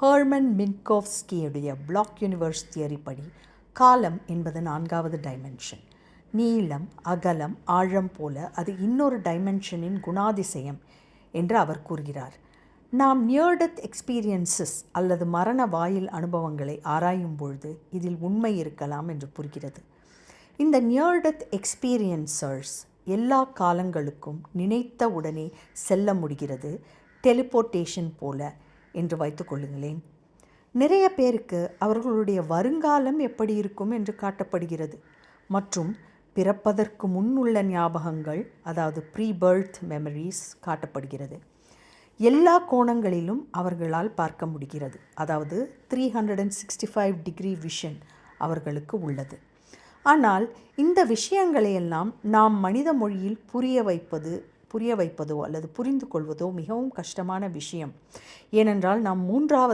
Herman மின்கோவ்ஸ்கியுடைய black universe theory படி காலம் என்பது 4வது டைமென்ஷன். நீளம், அகலம், ஆழம் போல அது இன்னொரு டைமென்ஷனின் குணாதிசயம் என்று அவர் கூறுகிறார். நாம் நியர் டெத் எக்ஸ்பீரியன்சஸ் அல்லது மரண வாயில் அனுபவங்களை ஆராயும் பொழுது இதில் உண்மை இருக்கலாம் என்று புரிகிறது. இந்த நியர் டெத் எக்ஸ்பீரியன்சர்ஸ் எல்லா காலங்களுக்கும் நினைத்த உடனே செல்ல முடிகிறது, டெலிபோர்ட்டேஷன் போல என்று வைத்துக்கொள்ளுங்களேன். நிறைய பேருக்கு அவர்களுடைய வருங்காலம் எப்படி இருக்கும் என்று காட்டப்படுகிறது மற்றும் பிறப்பதற்கு முன் உள்ள ஞாபகங்கள், அதாவது ப்ரீ பர்த் மெமரிஸ் காட்டப்படுகிறது. எல்லா கோணங்களிலும் அவர்களால் பார்க்க முடிகிறது, அதாவது 365 டிகிரி விஷன் அவர்களுக்கு உள்ளது. ஆனால் இந்த விஷயங்களையெல்லாம் நாம் மனித மொழியில் புரிய வைப்பதோ அல்லது புரிந்து கொள்வதோ மிகவும் கஷ்டமான விஷயம். ஏனென்றால் நாம் 3வது